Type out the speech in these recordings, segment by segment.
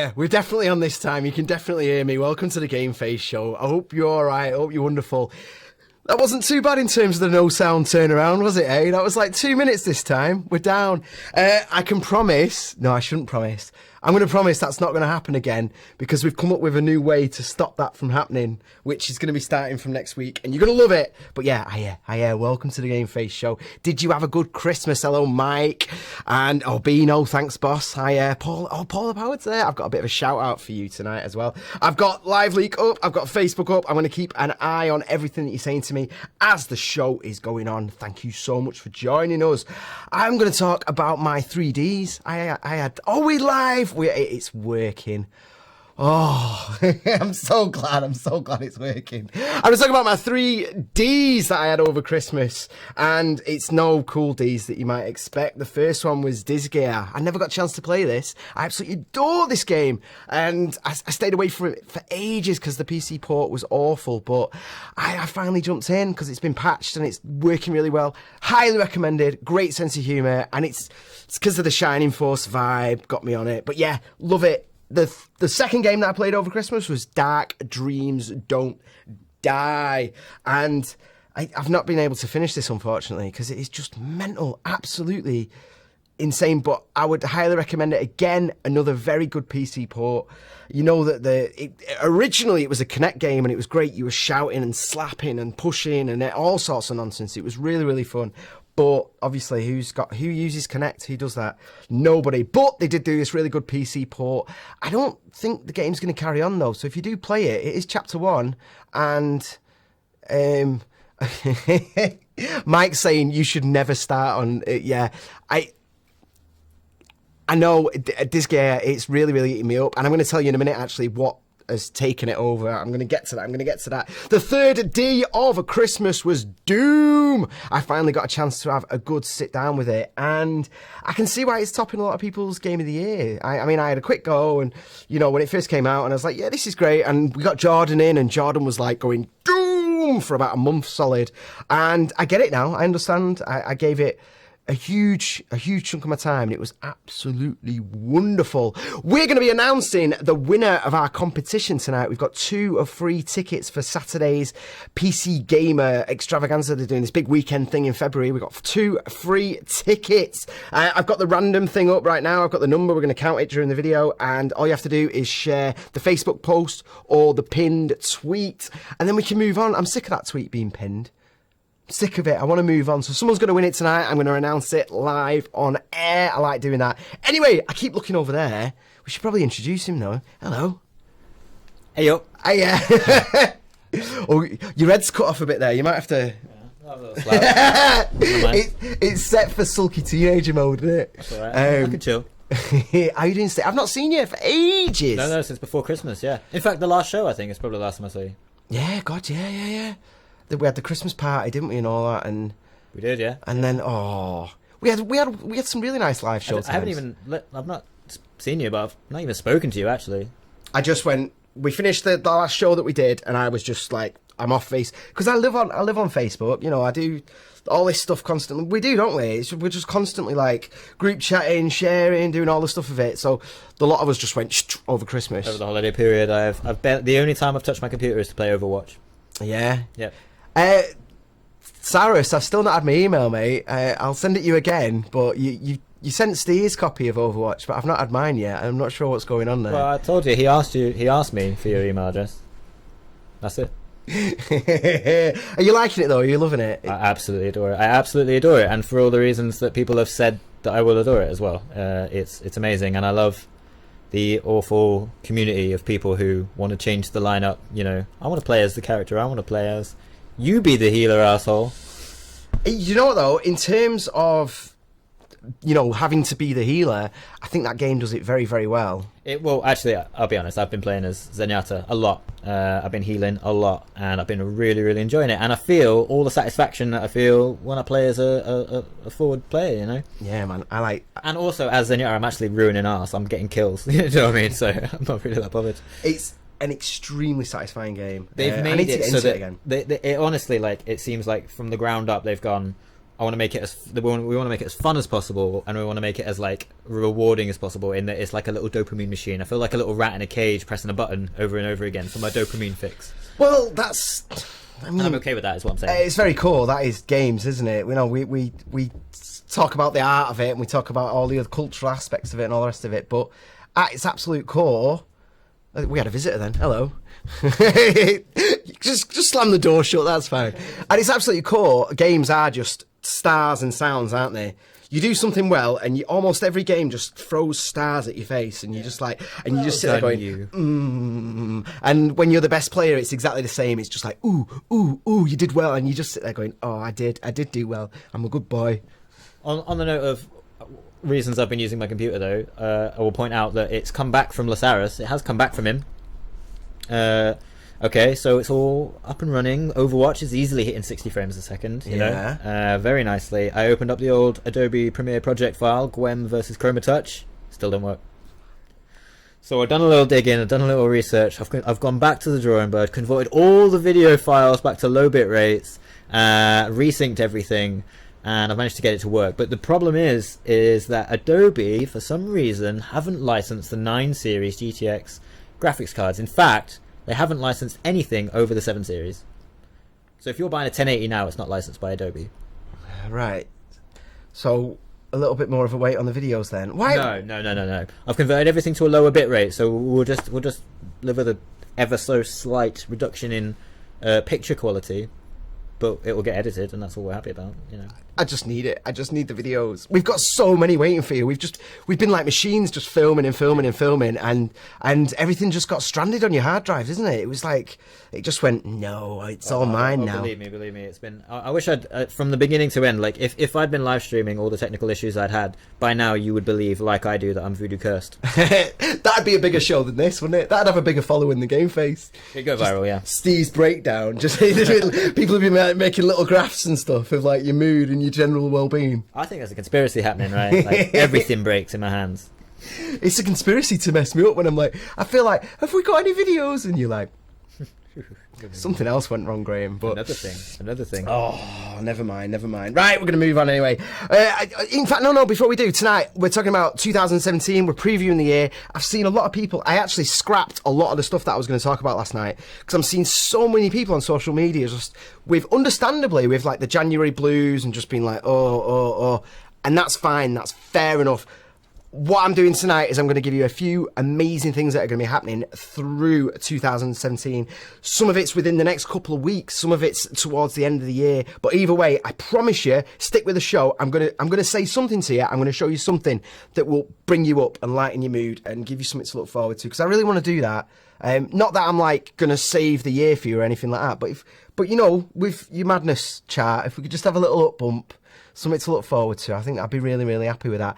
Hiya, we're definitely on this time. You can definitely hear me. Welcome to the GameFace show. I hope you're alright. I hope you're wonderful. That wasn't too bad in terms of the no sound turnaround, was it, eh? That was like 2 minutes this time. We're down. I can promise... No, I shouldn't promise. I'm going to promise that's not going to happen again because we've come up with a new way to stop that from happening, which is going to be starting from next week, and you're going to love it. But yeah, hiya, welcome to the GameFace show. Did you have a good Christmas? Hello, Mike. And, Bino, thanks, boss. Hiya, Paul. Oh, Paul Howard's there. I've got a bit of a shout out for you tonight as well. I've got LiveLeak up. I've got Facebook up. I'm going to keep an eye on everything that you're saying to me as the show is going on. Thank you so much for joining us. I'm going to talk about my 3Ds. We live. It's working. Oh, I'm so glad it's working. I was talking about my 3Ds that I had over Christmas, and it's no cool Ds that you might expect. The first one was Disgaea. I never got a chance to play this. I absolutely adore this game, and I stayed away from it for ages because the PC port was awful, but I finally jumped in because it's been patched and it's working really well. Highly recommended, great sense of humour, and it's because of the Shining Force vibe, got me on it. But yeah, love it. The second game that I played over Christmas was Dark Dreams Don't Die, and I've not been able to finish this, unfortunately, because it is just mental, absolutely insane, but I would highly recommend it again. Another very good PC port. You know that originally it was a Kinect game and it was great. You were shouting and slapping and pushing and all sorts of nonsense. It was really, really fun. But obviously, who uses Kinect? Who does that? Nobody. But they did do this really good PC port. I don't think the game's going to carry on though. So if you do play it, it is Chapter 1, and Mike's saying you should never start on it. Yeah, I know Disgaea, it's really, really eating me up, and I'm going to tell you in a minute actually what has taken it over. I'm going to get to that. The third D of Christmas was Doom. I finally got a chance to have a good sit down with it, and I can see why it's topping a lot of people's game of the year. I mean, I had a quick go, and you know, when it first came out, and I was like, yeah, this is great, and we got Jordan in, and Jordan was like going Doom for about a month solid, and I get it now. I understand. I gave it a huge chunk of my time, and it was absolutely wonderful. We're going to be announcing the winner of our competition tonight. We've got 2 of 3 tickets for Saturday's PC Gamer extravaganza. They're doing this big weekend thing in February. We've got 2 free tickets. I've got the random thing up right now. I've got the number. We're going to count it during the video, and all you have to do is share the Facebook post or the pinned tweet, and then we can move on. I'm sick of that tweet being pinned. Sick of it. I want to move on. So someone's going to win it tonight. I'm going to announce it live on air. I like doing that. Anyway, I keep looking over there. We should probably introduce him though. Hello. Hey up. Hey. Oh, your head's cut off a bit there. You might have to. Yeah, it's set for sulky teenager mode, isn't it? That's alright. I can chill. How you doing? I've not seen you for ages. No, since before Christmas. Yeah. In fact, the last show I think is probably the last time I saw you. Yeah. God. Yeah. We had the Christmas party, didn't we, and all that, and we did, yeah. And then we had some really nice live shows. I've not seen you, but I've not even spoken to you actually. I just went. We finished the last show that we did, and I was just like, I'm off face because I live on Facebook. You know, I do all this stuff constantly. We do, don't we? We're just constantly like group chatting, sharing, doing all the stuff of it. So the lot of us just went over Christmas. Over the holiday period, I've been the only time I've touched my computer is to play Overwatch. Yeah. Yep. Cyrus, I've still not had my email, mate. I'll send it you again, but you sent Steve's copy of Overwatch, but I've not had mine yet. I'm not sure what's going on there. Well, I told you, he asked me for your email address. That's it. Are you liking it though? Are you loving it? I absolutely adore it, and for all the reasons that people have said that I will adore it as well. It's amazing, and I love the awful community of people who want to change the lineup. You know, I want to play as the character I want to play as. You be the healer, asshole. You know what though, in terms of, you know, having to be the healer, I think that game does it very, very well. Well, actually, I'll be honest, I've been playing as Zenyatta a lot. I've been healing a lot, and I've been really, really enjoying it. And I feel all the satisfaction that I feel when I play as a forward player, you know? Yeah, man, I like... And also, as Zenyatta, I'm actually ruining arse. I'm getting kills, you know what I mean? So I'm not really that bothered. It's an extremely satisfying game. They've made it so that it honestly, like, it seems like from the ground up they've gone, I want to make it we want to make it as fun as possible, and we want to make it as like rewarding as possible. In that it's like a little dopamine machine. I feel like a little rat in a cage pressing a button over and over again for my dopamine fix. Well, that's. I mean, and I'm okay with that. Is what I'm saying. It's very cool. That is games, isn't it? You know, we talk about the art of it, and we talk about all the other cultural aspects of it and all the rest of it. But at its absolute core, we had a visitor then. Hello. just slam the door shut. That's fine. At its absolute core, games are just stars and sounds, aren't they? You do something well, and almost every game just throws stars at your face, and you just like, and you just sit there going, And when you're the best player, it's exactly the same. It's just like, ooh, you did well, and you just sit there going, oh, I did do well. I'm a good boy. On the note of reasons I've been using my computer, though, I will point out that it's come back from Lasaris. It has come back from him. Okay, so it's all up and running. Overwatch is easily hitting 60 frames a second, you know, very nicely. I opened up the old Adobe Premiere project file, GWEM versus Chroma Touch. Still don't work. So I've done a little digging, I've done a little research. I've gone back to the drawing board, converted all the video files back to low bit rates, resynced everything, and I've managed to get it to work. But the problem is that Adobe, for some reason, haven't licensed the 9 series GTX graphics cards. In fact, they haven't licensed anything over the 7 series. So if you're buying a 1080 now, it's not licensed by Adobe. Right. So a little bit more of a weight on the videos then. Why? No. I've converted everything to a lower bit rate, so we'll just live with a ever so slight reduction in picture quality, but it will get edited, and that's all we're happy about, you know. I just need it. I just need the videos. We've got so many waiting for you. We've been like machines, just filming, and everything just got stranded on your hard drives, isn't it? It was like it just went, no, it's all mine now. Believe me. It's been. I wish I'd from the beginning to end. Like if I'd been live streaming all the technical issues I'd had by now, you would believe, like I do, that I'm voodoo cursed. That'd be a bigger show than this, wouldn't it? That'd have a bigger following than GameFace. It'd go viral, yeah. Steve's breakdown. Just people have been making little graphs and stuff of like your mood and your general well-being. I think there's a conspiracy happening, right? Like everything breaks in my hands. It's a conspiracy to mess me up when I'm like, I feel like, have we got any videos? And you're like, something else went wrong, Graham. But another thing. Oh, never mind. Right, we're going to move on anyway. In fact, no, before we do, tonight, we're talking about 2017. We're previewing the year. I've seen a lot of people. I actually scrapped a lot of the stuff that I was going to talk about last night, because I'm seeing so many people on social media just understandably with like the January blues and just being like, oh. And that's fine. That's fair enough. What I'm doing tonight is I'm going to give you a few amazing things that are going to be happening through 2017. Some of it's within the next couple of weeks, some of it's towards the end of the year. But either way, I promise you, stick with the show. I'm going to say something to you. I'm going to show you something that will bring you up and lighten your mood and give you something to look forward to, because I really want to do that. Not that I'm like going to save the year for you or anything like that, but you know, with your madness chart, if we could just have a little up bump, something to look forward to, I think I'd be really, really happy with that.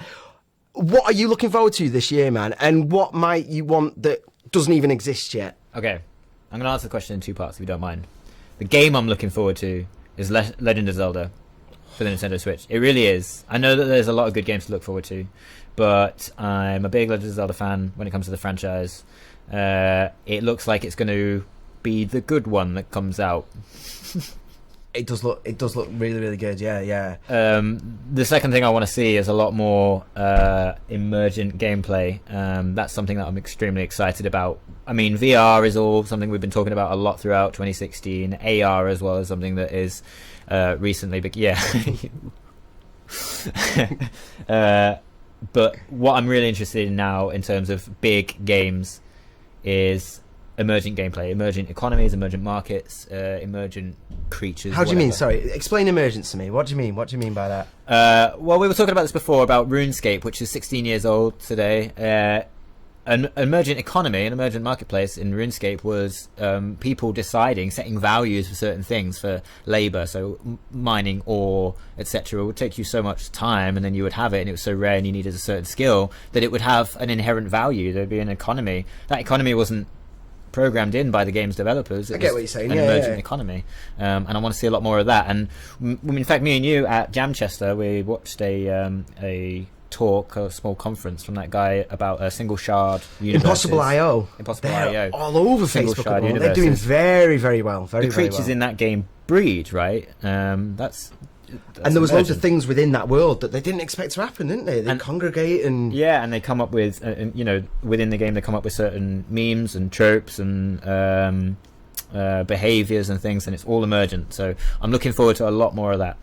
What are you looking forward to this year, man? And what might you want that doesn't even exist yet? Okay, I'm going to answer the question in 2 parts, if you don't mind. The game I'm looking forward to is Legend of Zelda for the Nintendo Switch. It really is. I know that there's a lot of good games to look forward to, but I'm a big Legend of Zelda fan when it comes to the franchise. It looks like it's going to be the good one that comes out. It does look really, really good. Yeah. The second thing I want to see is a lot more emergent gameplay. That's something that I'm extremely excited about. I mean, VR is all something we've been talking about a lot throughout 2016. AR as well is something that is recently, but yeah. But what I'm really interested in now in terms of big games is emergent gameplay, emergent economies, emergent markets, emergent creatures. How do you mean? Sorry, explain emergence to me. What do you mean? What do you mean by that? Well, we were talking about this before about RuneScape, which is 16 years old today. An emergent economy, an emergent marketplace in RuneScape was people deciding, setting values for certain things, for labour, so mining ore, etc. It would take you so much time, and then you would have it, and it was so rare, and you needed a certain skill that it would have an inherent value. There'd be an economy. That economy wasn't programmed in by the game's developers. I get what you're saying. An emergent economy, and I want to see a lot more of that. And in fact, me and you at Jamchester, we watched a talk, a small conference from that guy about a single shard universes. Impossible.io. They're all over Facebook at the moment. They're doing very, very well. The creatures in that game breed, right? That's And there was loads of things within that world that they didn't expect to happen, didn't they? They congregate and... Yeah, and they come up with, within the game they come up with certain memes and tropes and behaviours and things, and it's all emergent. So I'm looking forward to a lot more of that.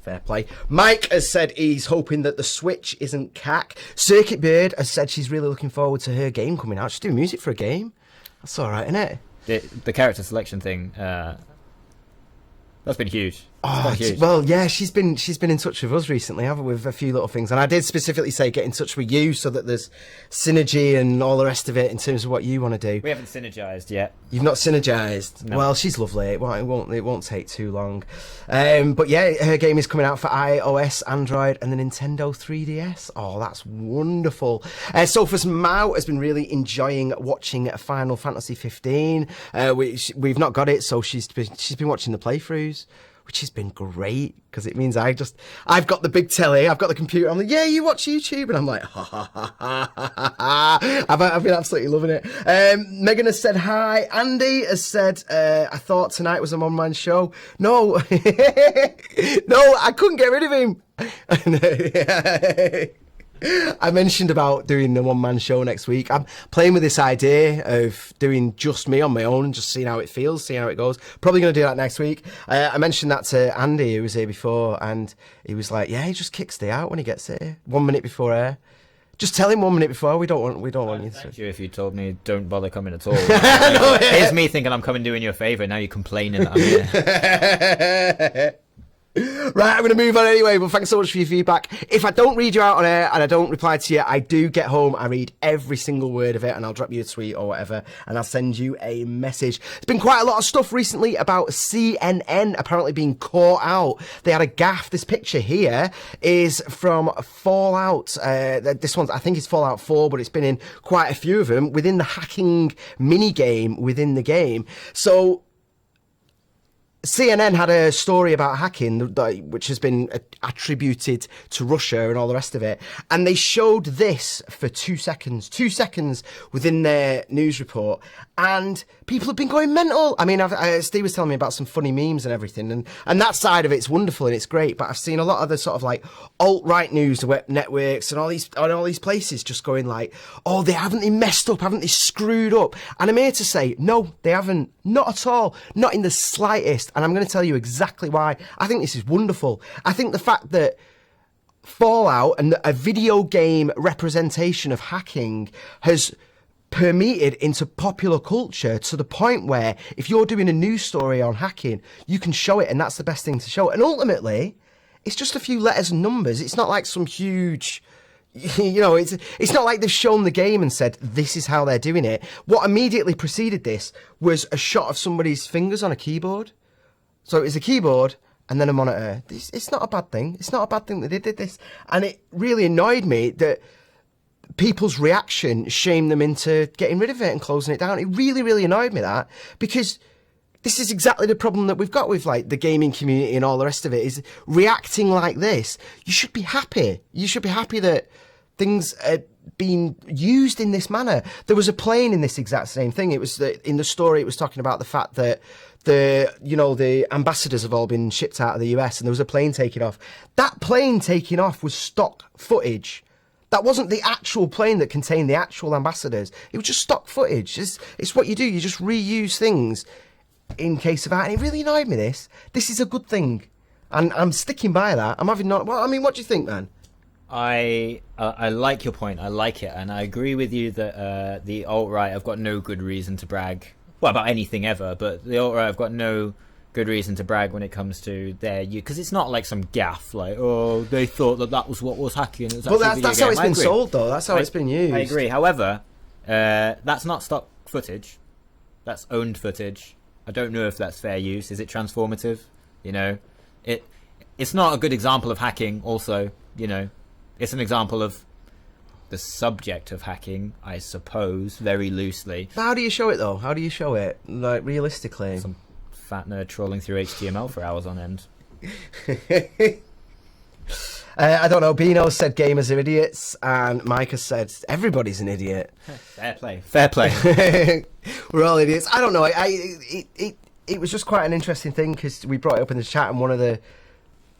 Fair play. Mike has said he's hoping that the Switch isn't cack. Circuit Bird has said she's really looking forward to her game coming out. She's doing music for a game. That's all right, isn't it? The character selection thing, that's been huge. Huge. Well, yeah, she's been in touch with us recently, haven't we, with a few little things. And I did specifically say get in touch with you so that there's synergy and all the rest of it in terms of what you want to do. We haven't synergised yet. You've not synergised? No. Well, she's lovely. It won't take too long. But yeah, her game is coming out for iOS, Android, and the Nintendo 3DS. Oh, that's wonderful. Sophus Mao has been really enjoying watching Final Fantasy 15. We've not got it, so she's been watching the playthroughs, which has been great, because it means I've got the big telly, I've got the computer, I'm like, yeah, you watch YouTube, and I'm like, ha ha ha ha ha ha. I've been absolutely loving it. Megan has said hi. Andy has said, I thought tonight was a one-man show. No, no, I couldn't get rid of him. I mentioned about doing the one-man show next week. I'm playing with this idea of doing just me on my own and just seeing how it feels, seeing how it goes. Probably going to do that next week. I mentioned that to Andy, who was here before, and he was like, yeah, he just kicks Day out when he gets here. 1 minute before air. Just tell him 1 minute before. We don't want you to. Thank you if you told me don't bother coming at all. No, here's me thinking I'm coming doing you a favour, and now you're complaining that I'm here. Right, I'm going to move on anyway, but thanks so much for your feedback. If I don't read you out on air and I don't reply to you, I do get home, I read every single word of it, and I'll drop you a tweet or whatever, and I'll send you a message. There's been quite a lot of stuff recently about CNN apparently being caught out. They had a gaffe. This picture here is from Fallout. This one, I think it's Fallout 4, but it's been in quite a few of them within the hacking mini-game within the game. So CNN had a story about hacking, which has been attributed to Russia and all the rest of it. And they showed this for 2 seconds within their news report. And people have been going mental. I mean, Steve was telling me about some funny memes and everything. And that side of it's wonderful and it's great. But I've seen a lot of the sort of like alt-right news networks and all these places just going like, oh, haven't they messed up? Haven't they screwed up? And I'm here to say, no, they haven't. Not at all. Not in the slightest. And I'm going to tell you exactly why. I think this is wonderful. I think the fact that Fallout and a video game representation of hacking has permeated into popular culture to the point where if you're doing a news story on hacking, you can show it, and that's the best thing to show. And ultimately, it's just a few letters and numbers. It's not like some huge... it's not like they've shown the game and said, this is how they're doing it. What immediately preceded this was a shot of somebody's fingers on a keyboard. So it was a keyboard and then a monitor. It's not a bad thing. It's not a bad thing that they did this. And it really annoyed me that people's reaction shamed them into getting rid of it and closing it down. It really, really annoyed me, that, because this is exactly the problem that we've got with like the gaming community and all the rest of it, is reacting like this. You should be happy. You should be happy that things are being used in this manner. There was a plane in this exact same thing. It was in the story, it was talking about the fact that the ambassadors have all been shipped out of the US, and there was a plane taking off. That plane taking off was stock footage. That wasn't the actual plane that contained the actual ambassadors. It was just stock footage. It's what you do. You just reuse things in case of that. And it really annoyed me, this. This is a good thing. And I'm sticking by that. I'm having not... Well, I mean, what do you think, man? I like your point. I like it. And I agree with you that the alt-right have got no good reason to brag. Well, about anything ever. But the alt-right have got no good reason to brag when it comes to their... Because it's not like some gaff, like, oh, they thought that was what was hacking. Well, that's how it's been sold, though. That's how it's been used. I agree. However, that's not stock footage. That's owned footage. I don't know if that's fair use. Is it transformative? It's not a good example of hacking also, It's an example of the subject of hacking, I suppose, very loosely. But how do you show it, though? How do you show it, like, realistically? Some fat nerd trolling through HTML for hours on end. I don't know. Bino said gamers are idiots, and Mike has said everybody's an idiot. Fair play. Fair play. We're all idiots. I don't know. It was just quite an interesting thing, because we brought it up in the chat, and one of the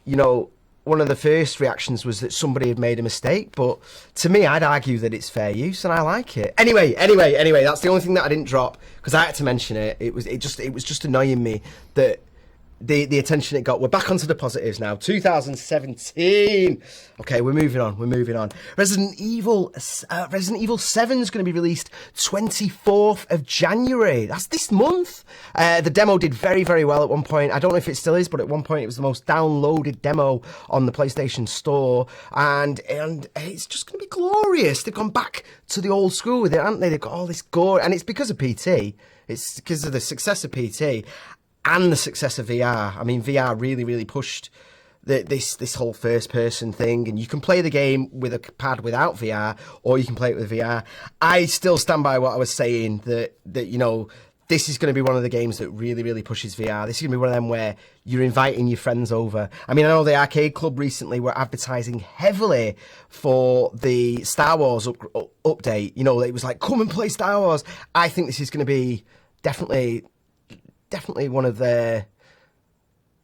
you know, one of the first reactions was that somebody had made a mistake, but to me, I'd argue that it's fair use, and I like it. Anyway, that's the only thing that I didn't drop because I had to mention it. It was just annoying me that the attention it got. We're back onto the positives now. 2017. Okay, we're moving on. Resident Evil 7 is going to be released 24th of January. That's this month. The demo did very, very well at one point. I don't know if it still is, but at one point it was the most downloaded demo on the PlayStation Store, and it's just going to be glorious. They've gone back to the old school with it, haven't they? They've got all this gore, and it's because of PT. It's because of the success of PT. And the success of VR. I mean, VR really, really pushed this whole first-person thing. And you can play the game with a pad without VR, or you can play it with VR. I still stand by what I was saying, that you know, this is going to be one of the games that really, really pushes VR. This is going to be one of them where you're inviting your friends over. I mean, I know the Arcade Club recently were advertising heavily for the Star Wars update. You know, it was like, come and play Star Wars. I think this is going to be definitely one of their...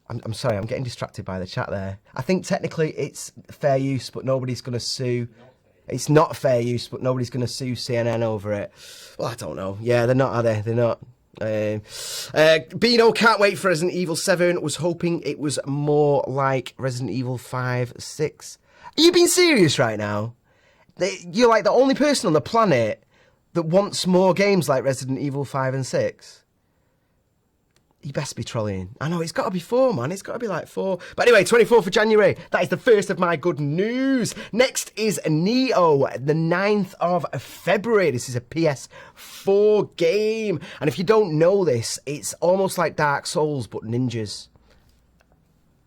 I'm sorry, I'm getting distracted by the chat there. I think technically it's fair use, but nobody's going to sue. It's not fair use, but nobody's going to sue CNN over it. Well, I don't know. Yeah, they're not, are they? They're not. Beano can't wait for Resident Evil 7. Was hoping it was more like Resident Evil 5, 6. Are you being serious right now? You're like the only person on the planet that wants more games like Resident Evil 5 and 6? You best be trolling. I know, it's got to be 4, man. It's got to be like 4. But anyway, 24th of January. That is the first of my good news. Next is Nioh, the 9th of February. This is a PS4 game. And if you don't know this, it's almost like Dark Souls, but ninjas.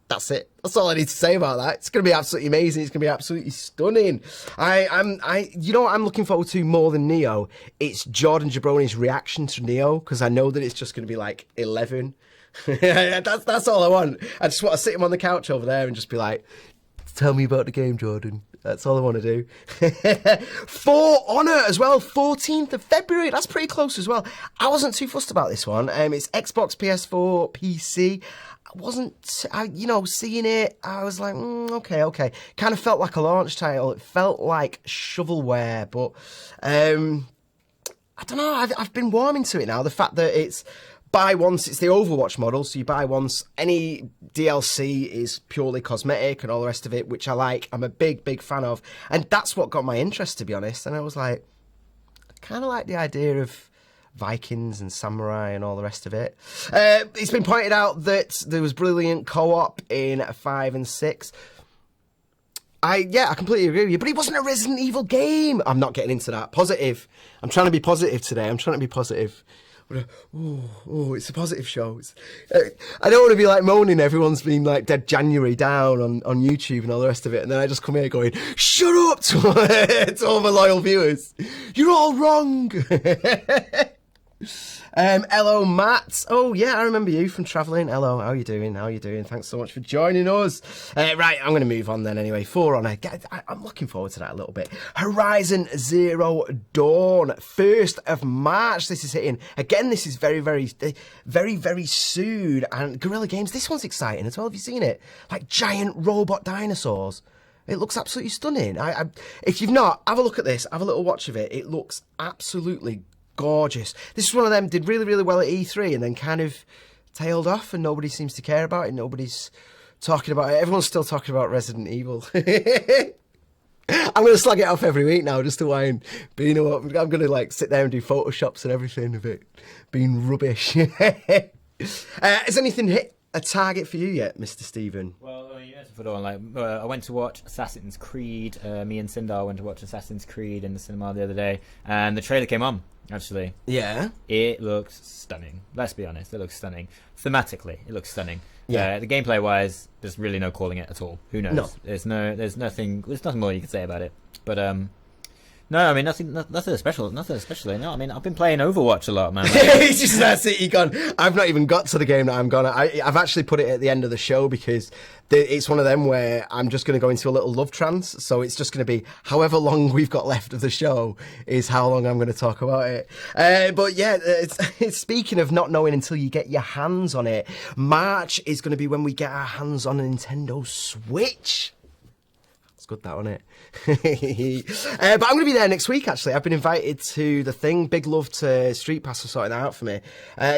That's it. That's all I need to say about that. It's going to be absolutely amazing. It's going to be absolutely stunning. You know what I'm looking forward to more than Nioh? It's Jordan Jabroni's reaction to Nioh, because I know that it's just going to be like 11. That's all I want. I just want to sit him on the couch over there and just be like, tell me about the game, Jordan. That's all I want to do. For Honor as well, 14th of February. That's pretty close as well. I wasn't too fussed about this one. It's Xbox, PS4, PC. I wasn't, seeing it, I was like, okay. Kind of felt like a launch title. It felt like shovelware, but I don't know. I've been warming to it now. The fact that it's buy once, it's the Overwatch model, so you buy once. Any DLC is purely cosmetic and all the rest of it, which I like. I'm a big fan of, and that's what got my interest, to be honest. And I was like, I kind of like the idea of Vikings and samurai and all the rest of it. It's been pointed out that there was brilliant co-op in 5 and 6. I completely agree with you, but it wasn't a Resident Evil game. I'm not getting into that. Positive. I'm trying to be positive today. I'm trying to be positive. It's a positive show. I don't want to be like moaning everyone's been like Dead January down on YouTube and all the rest of it, and then I just come here going, shut up to all my loyal viewers. You're all wrong. Hello, Matt. Oh, yeah, I remember you from travelling. Hello, how you doing? Thanks so much for joining us. Right, I'm going to move on then anyway. For Honor, I'm looking forward to that a little bit. Horizon Zero Dawn, 1st of March. This is hitting. Again, this is very, very soon. And Guerrilla Games, this one's exciting as well. Have you seen it? Like giant robot dinosaurs. It looks absolutely stunning. If you've not, have a look at this. Have a little watch of it. It looks absolutely gorgeous. This is one of them, did really, really well at E3 and then kind of tailed off and nobody seems to care about it. Nobody's talking about it. Everyone's still talking about Resident Evil. I'm going to slag it off every week now just to wind Beano up. I'm going to like sit there and do photoshops and everything of it being rubbish. Has anything hit a target for you yet, Mr. Stephen? Well, I went to watch Assassin's Creed. Me and Sindar went to watch Assassin's Creed in the cinema the other day, and the trailer came on. Actually, yeah, it looks stunning. Let's be honest, it looks stunning. Thematically, it looks stunning. Yeah, the gameplay wise, there's really no calling it at all. Who knows? No. There's nothing more you can say about it. But No, I mean nothing special. Nothing especially. No, I mean I've been playing Overwatch a lot, man. It's just that's it. You gone. I've not even got to the game that I'm gonna. I've actually put it at the end of the show because it's one of them where I'm just going to go into a little love trance. So it's just going to be however long we've got left of the show is how long I'm going to talk about it. But yeah, it's speaking of not knowing until you get your hands on it. March is going to be when we get our hands on a Nintendo Switch. It's good, that, wasn't it? But I'm going to be there next week, actually. I've been invited to the thing. Big love to Street Pass for sorting that out for me.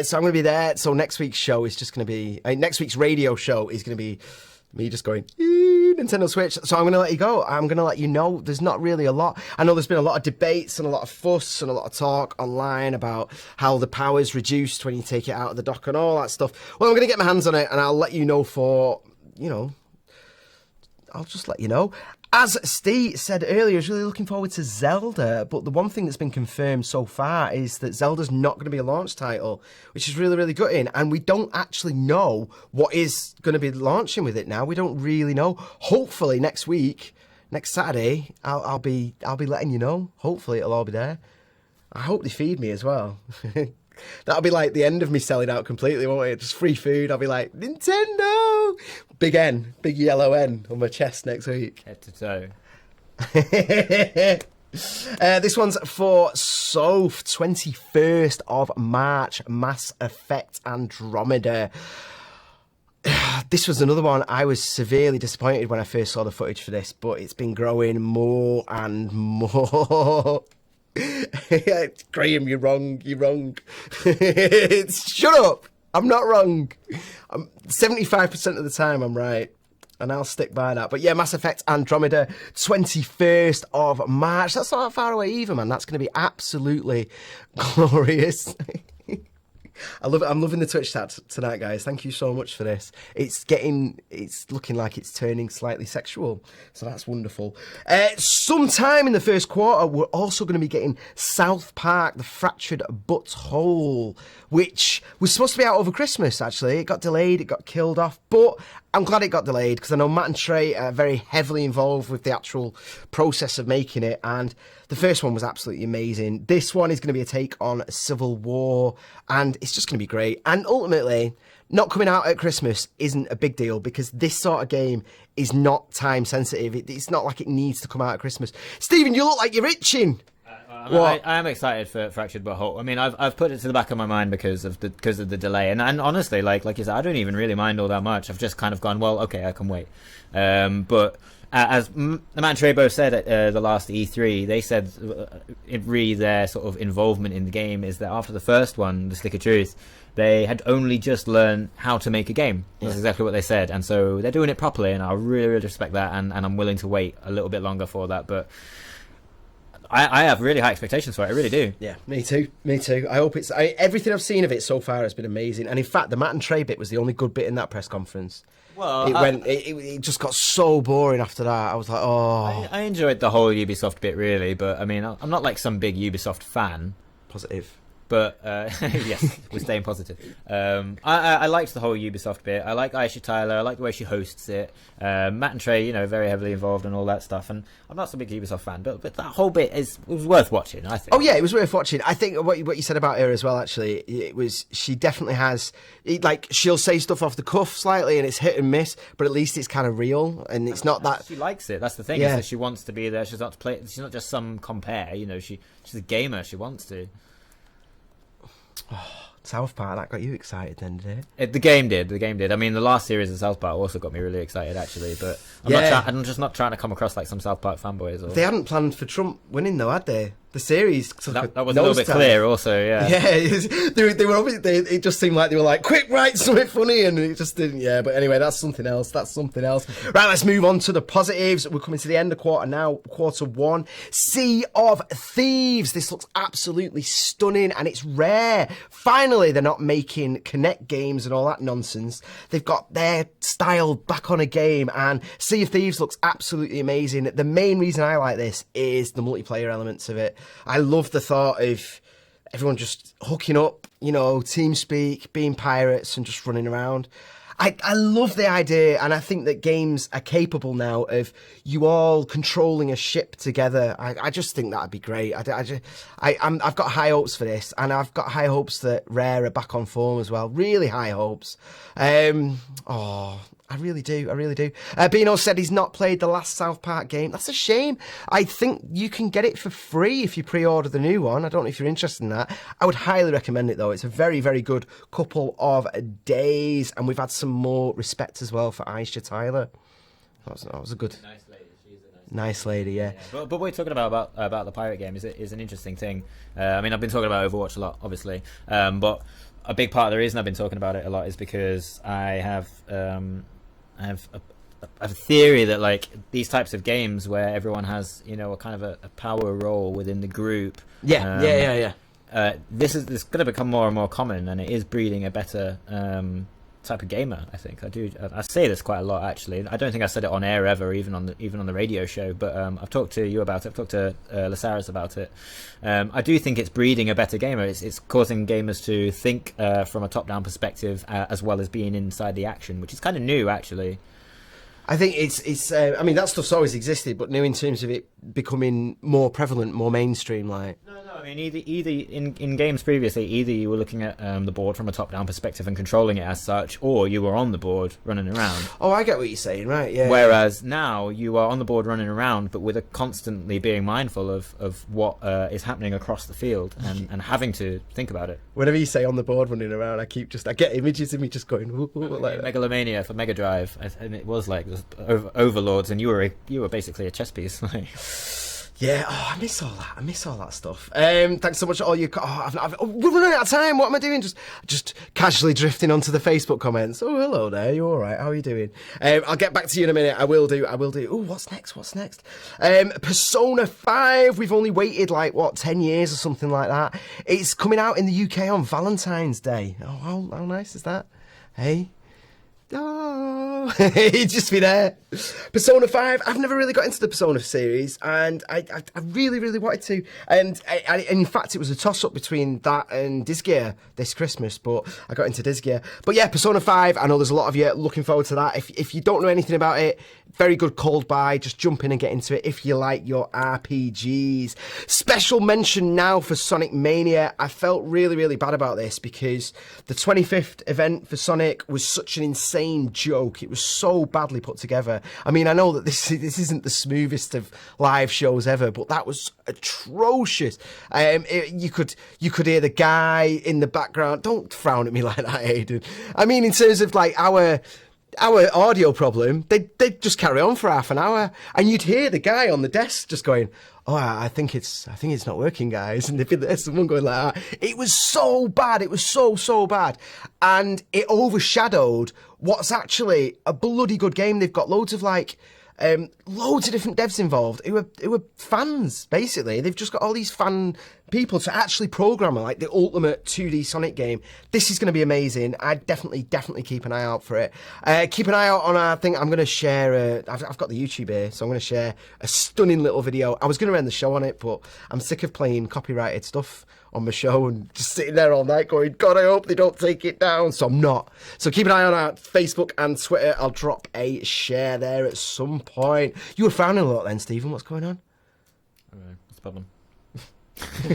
So I'm going to be there. So next week's show is just going to be... next week's radio show is going to be me just going, Nintendo Switch. So I'm going to let you go. I'm going to let you know there's not really a lot. I know there's been a lot of debates and a lot of fuss and a lot of talk online about how the power's reduced when you take it out of the dock and all that stuff. Well, I'm going to get my hands on it and I'll let you know I'll just let you know. As Steve said earlier, I was really looking forward to Zelda, but the one thing that's been confirmed so far is that Zelda's not going to be a launch title, which is really, really gutting. And we don't actually know what is going to be launching with it now. We don't really know. Hopefully next week, next Saturday, I'll be letting you know. Hopefully it'll all be there. I hope they feed me as well. That'll be like the end of me selling out completely, won't it? Just free food. I'll be like, Nintendo! Big N, big yellow N on my chest next week. Head to toe. This one's for Soph, 21st of March, Mass Effect Andromeda. This was another one. I was severely disappointed when I first saw the footage for this, but it's been growing more and more. Graham, you're wrong. Shut up. I'm not wrong. 75% of the time I'm right. And I'll stick by that. But yeah, Mass Effect Andromeda, 21st of March. That's not that far away either, man. That's going to be absolutely glorious. I'm loving the Twitch chat tonight, guys. Thank you so much for this. It's looking like it's turning slightly sexual, so that's wonderful. Sometime in the first quarter, we're also going to be getting South Park: The Fractured Butthole, which was supposed to be out over Christmas, actually. It got delayed, it got killed off, but I'm glad it got delayed because I know Matt and Trey are very heavily involved with the actual process of making it, and the first one was absolutely amazing. This one is going to be a take on Civil War, and it's just going to be great. And ultimately, not coming out at Christmas isn't a big deal because this sort of game is not time sensitive. It's not like it needs to come out at Christmas. Stephen, you look like you're itching. I am excited for Fractured Butthole. I mean, I've put it to the back of my mind because of the delay, and honestly, like you said, I don't even really mind all that much. I've just kind of gone, well, okay, I can wait. But as Matt and Trey both said at the last E3, they said really their sort of involvement in the game is that after the first one, The Stick of Truth, they had only just learned how to make a game. That's exactly what they said, and so they're doing it properly, and I really, really respect that, and I'm willing to wait a little bit longer for that, but I have really high expectations for it. I really do. Yeah, me too. I hope it's... everything I've seen of it so far has been amazing. And in fact, the Matt and Trey bit was the only good bit in that press conference. Well, it just got so boring after that. I was like, oh... I enjoyed the whole Ubisoft bit, really. But, I mean, I'm not like some big Ubisoft fan. Positive. But, yes, we're staying positive. I liked the whole Ubisoft bit. I like Aisha Tyler. I like the way she hosts it. Matt and Trey, very heavily involved and all that stuff. And I'm not so big Ubisoft fan, but that whole bit was worth watching, I think. Oh, yeah, it was worth watching. I think what you said about her as well, actually, she definitely has, she'll say stuff off the cuff slightly and it's hit and miss, but at least it's kind of real and it's not that... She likes it. That's the thing, is that she wants to be there. She's not just some compare, she's a gamer. She wants to. Oh, South Park, that got you excited then, did it? The game did. I mean, the last series of South Park also got me really excited, actually. But I'm just not trying to come across like some South Park fanboys. They hadn't planned for Trump winning, though, had they? The series that was a little bit clear, also. Yeah. Yeah, they were obviously. It just seemed like they were like, quick, write something funny, and it just didn't. Yeah, but anyway, that's something else. Right, let's move on to the positives. We're coming to the end of quarter now. Quarter one, Sea of Thieves. This looks absolutely stunning, and it's rare. Finally, they're not making Connect games and all that nonsense. They've got their style back on a game, and Sea of Thieves looks absolutely amazing. The main reason I like this is the multiplayer elements of it. I love the thought of everyone just hooking up, team speak, being pirates and just running around. I love the idea, and I think that games are capable now of you all controlling a ship together. I just think that'd be great. I've got high hopes for this, and I've got high hopes that Rare are back on form as well. Really high hopes. I really do. Bino said he's not played the last South Park game. That's a shame. I think you can get it for free if you pre-order the new one. I don't know if you're interested in that. I would highly recommend it, though. It's a very, very good couple of days. And we've had some more respect as well for Aisha Tyler. That was a good... Nice lady. She's a nice lady, yeah. But what we're talking about the pirate game is an interesting thing. I mean, I've been talking about Overwatch a lot, obviously. But a big part of the reason I've been talking about it a lot is because I have a theory that like these types of games where everyone has a kind of a power role within the group. Yeah. This is going to become more and more common, and it is breeding a better type of gamer. I think I say this quite a lot actually. I don't think I said it on air ever, even on the radio show. But I've talked to you about it. I've talked to Lasaris about it. I do think it's breeding a better gamer. It's causing gamers to think from a top-down perspective as well as being inside the action, which is kind of new actually. I think it's. I mean, that stuff's always existed, but new in terms of it becoming more prevalent, more mainstream. Like, no. I mean, either in games previously, either you were looking at the board from a top-down perspective and controlling it as such, or you were on the board running around. Oh, I get what you're saying, right? Yeah. Whereas now you are on the board running around, but with a constantly being mindful of what is happening across the field and having to think about it. Whenever you say on the board running around, I get images of me just going like Megalomania for Mega Drive, and it was like overlords, and you were basically a chess piece. Yeah, I miss all that stuff. Thanks so much for all you. We're running out of time. What am I doing? Just casually drifting onto the Facebook comments. Oh, hello there. You all right? How are you doing? I'll get back to you in a minute. I will do. Oh, what's next? Persona 5. We've only waited 10 years or something like that. It's coming out in the UK on Valentine's Day. Oh, how nice is that? Hey. Oh, he'd just be there. Persona 5. I've never really got into the Persona series, and I really, really wanted to. And in fact, it was a toss-up between that and Disgaea this Christmas, but I got into Disgaea. But yeah, Persona 5, I know there's a lot of you looking forward to that. If you don't know anything about it, very good cold buy. Just jump in and get into it if you like your RPGs. Special mention now for Sonic Mania. I felt really, really bad about this because the 25th event for Sonic was such an insane joke. It was so badly put together. I mean, I know that this isn't the smoothest of live shows ever, but that was atrocious. You could hear the guy in the background. Don't frown at me like that, Aiden. I mean, in terms of our audio problem, they'd just carry on for half an hour, and you'd hear the guy on the desk just going, "Oh, I think it's not working, guys." And there's someone going like that. It was so bad. It was so bad, and it overshadowed what's actually a bloody good game. They've got loads of loads of different devs involved who are fans, basically. They've just got all these fan people to actually program the ultimate 2D Sonic game. This is going to be amazing. I'd definitely keep an eye out for it. Keep an eye out on our thing. I'm going to share, I've got the YouTube here, so I'm going to share a stunning little video. I was going to end the show on it, but I'm sick of playing copyrighted stuff on my show and just sitting there all night going, God, I hope they don't take it down. So I'm not. So keep an eye on our Facebook and Twitter. I'll drop a share there at some point. You were frowning a lot then, Stephen. What's going on? What's the problem? Do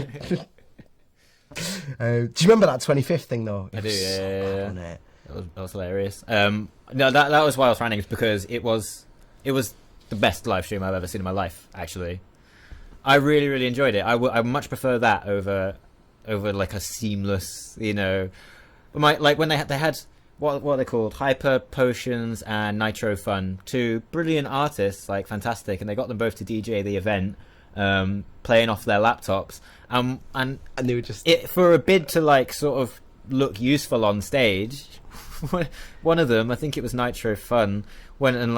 you remember that 25th thing though? I do. Yeah. That was hilarious. No, that was why I was frowning, because it was the best live stream I've ever seen in my life. Actually, I really, really enjoyed it. I much prefer that over a seamless, but when they had what are they called, Hyper Potions and Nitro Fun, two brilliant artists, fantastic, and they got them both to DJ the event, playing off their laptops, and they were just for a bid to sort of look useful on stage. One of them, I think it was Nitro Fun, went and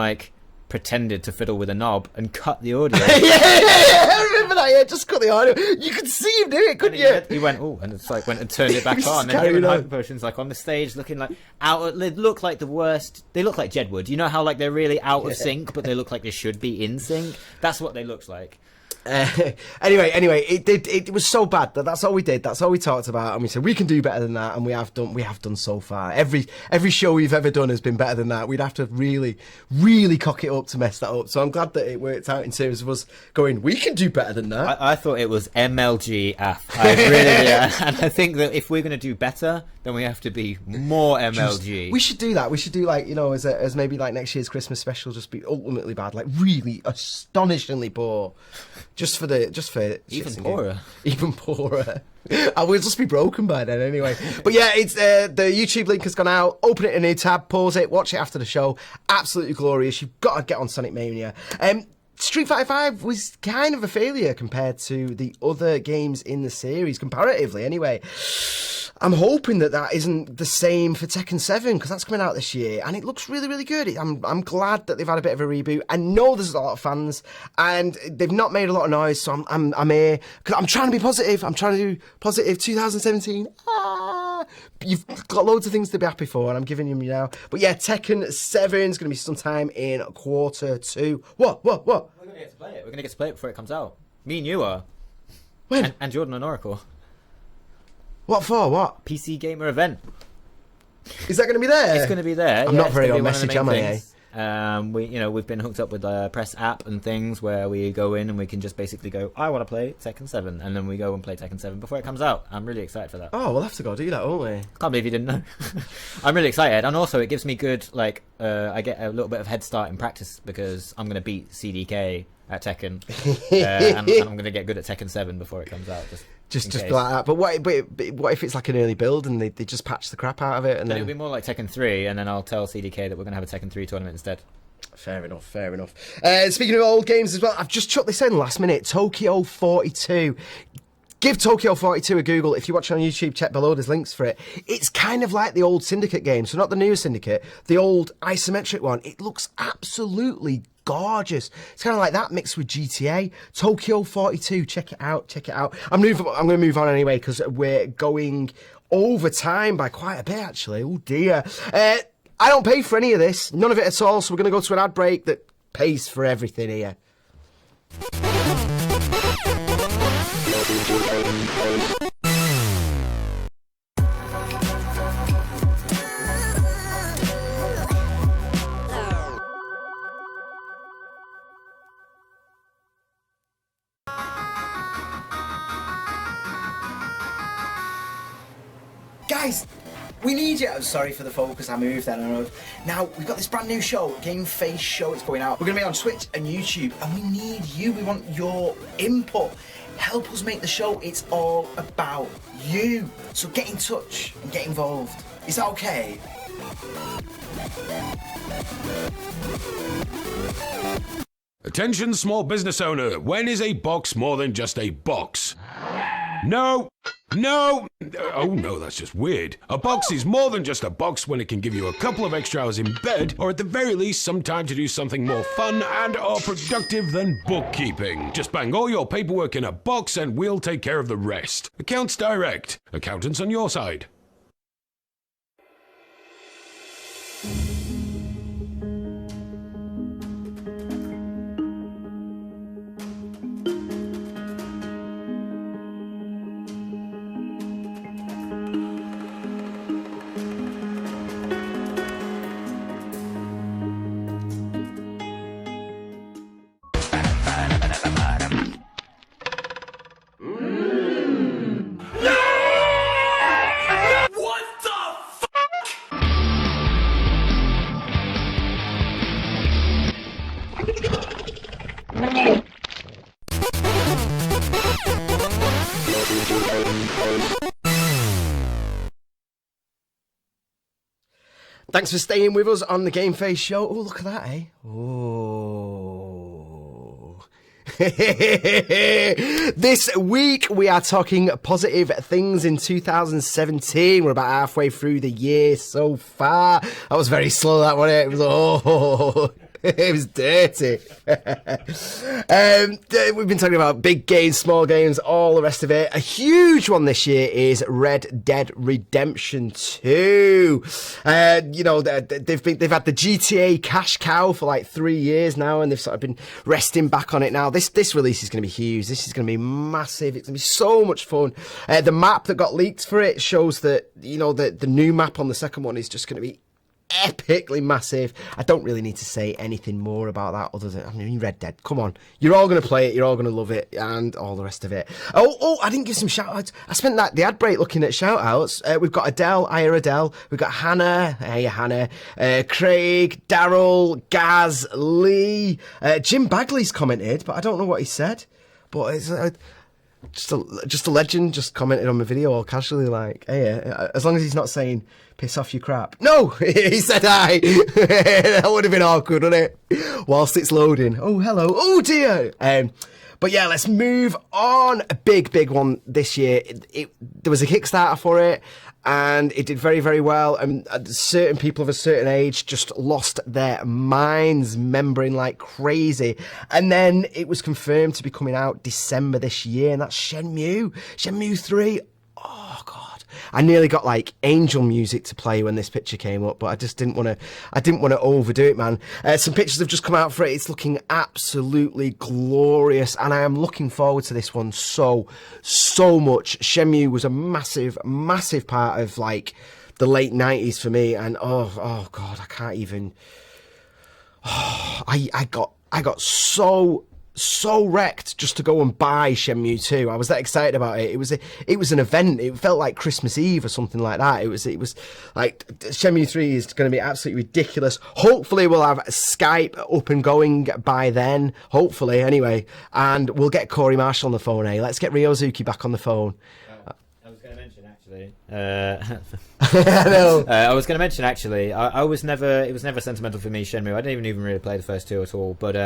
pretended to fiddle with a knob and cut the audio. yeah, I remember that. Yeah, just cut the audio. You could see him do it, couldn't you? He went, oh, and it's went and turned it back on. And him and Hyper Potions on the stage, looking out. They look like the worst. They look like Jedward. You know how they're really out of sync, but they look like they should be in sync. That's what they looked like. Anyway, it was so bad that's all we did. That's all we talked about, and we said we can do better than that, and we have done so far. Every show we've ever done has been better than that. We'd have to really, really cock it up to mess that up. So I'm glad that it worked out in terms of us going, we can do better than that. I thought it was MLG F. I really did. And I think that if we're going to do better, then we have to be more MLG. We should do that. We should do like, you know, as maybe like next year's Christmas special, just be ultimately bad, like really astonishingly poor. Just for even poorer. I will just be broken by then anyway. But yeah, it's the YouTube link has gone out. Open it in a new tab, pause it, watch it after the show. Absolutely glorious. You've got to get on Sonic Mania. Street Fighter 5 was kind of a failure compared to the other games in the series, comparatively anyway. I'm hoping that isn't the same for Tekken 7, because that's coming out this year, and it looks really, really good. I'm glad that they've had a bit of a reboot. I know there's a lot of fans, and they've not made a lot of noise, so I'm here. Cause I'm trying to be positive. I'm trying to do positive 2017. You've got loads of things to be happy for, and I'm giving them you now. But yeah, Tekken 7 is going to be sometime in Q2. What? We're going to get to play it. We're going to get to play it before it comes out. Me and you are. When? And Jordan and Oracle. What for? What? PC Gamer event. Is that going to be there? It's going to be there. I'm not very on message, am I? We've been hooked up with a press app and things where we go in and we can just basically go, I want to play Tekken 7, and then we go and play Tekken 7 before it comes out. I'm really excited for that. Oh, we'll have to go do that, won't we? Can't believe you didn't know. I'm really excited, and also it gives me good, I get a little bit of head start in practice because I'm going to beat CDK at Tekken, and I'm going to get good at Tekken 7 before it comes out. Just like that. But what if it's like an early build and they just patch the crap out of it? And then it'll be more like Tekken 3, and then I'll tell CDK that we're going to have a Tekken 3 tournament instead. Fair enough. Speaking of old games as well, I've just chucked this in last minute. Tokyo 42. Give Tokyo 42 a Google. If you're watching on YouTube, check below, there's links for it. It's kind of like the old Syndicate game, so not the new Syndicate, the old isometric one. It looks absolutely gorgeous. It's kind of like that mixed with GTA. Tokyo 42, check it out. I'm going to move on anyway because we're going over time by quite a bit actually. Oh dear. I don't pay for any of this, none of it at all, so we're going to go to an ad break that pays for everything here. Guys, we need you. I'm sorry for the focus, I moved, I don't know. Now, we've got this brand new show, GameFaceShow, it's going out. We're going to be on Twitch and YouTube, and we need you. We want your input. Help us make the show. It's all about you. So get in touch and get involved. Is that okay? Attention small business owner, when is a box more than just a box? No! Oh no, that's just weird. A box is more than just a box when it can give you a couple of extra hours in bed, or at the very least some time to do something more fun and or productive than bookkeeping. Just bang all your paperwork in a box and we'll take care of the rest. Accounts Direct. Accountants on your side. Thanks for staying with us on the GameFace show. Oh, look at that, eh? Oh. This week we are talking positive things in 2017. We're about halfway through the year so far. That was very slow, that one. It was It was dirty. We've been talking about big games, small games, all the rest of it. A huge one this year is Red Dead Redemption 2. You know, they've had the GTA cash cow for like 3 years now, and they've sort of been resting back on it now. This release is going to be huge. This is going to be massive. It's going to be so much fun. The map that got leaked for it shows that, you know, the new map on the second one is just going to be epically massive. I don't really need to say anything more about that other than, I mean, Red Dead, come on. You're all going to play it, you're all going to love it, and all the rest of it. Oh, I didn't give some shout-outs. I spent the ad break looking at shout-outs. We've got Adele, Adele. We've got Hannah, hey Hannah, Craig, Daryl, Gaz, Lee. Jim Bagley's commented, but I don't know what he said. But it's... just a legend just commented on my video all casually like, hey, as long as he's not saying piss off your crap. No, he said hi. That would have been awkward, wouldn't it? Whilst it's loading. Oh, hello. Oh, dear. But yeah, let's move on. A big one this year. There was a Kickstarter for it, and it did very, very well. And certain people of a certain age just lost their minds, membering like crazy. And then it was confirmed to be coming out December this year, and that's Shenmue 3. Oh, God. I nearly got like angel music to play when this picture came up, but I just didn't want to overdo it, man. Some pictures have just come out for it. It's looking absolutely glorious, and I am looking forward to this one so much. Shenmue was a massive part of like the late 90s for me, and oh God, I can't even. Oh, I got so wrecked just to go and buy Shenmue 2. I was that excited about it. It was an event. It felt like Christmas Eve or something like that. It was like Shenmue 3 is going to be absolutely ridiculous. Hopefully we'll have Skype up and going by then. Hopefully, anyway. And we'll get Corey Marshall on the phone, eh? Let's get Ryozuki back on the phone. I was going to mention actually. I was going to mention actually. It was never sentimental for me, Shenmue. I didn't even really play the first two at all. But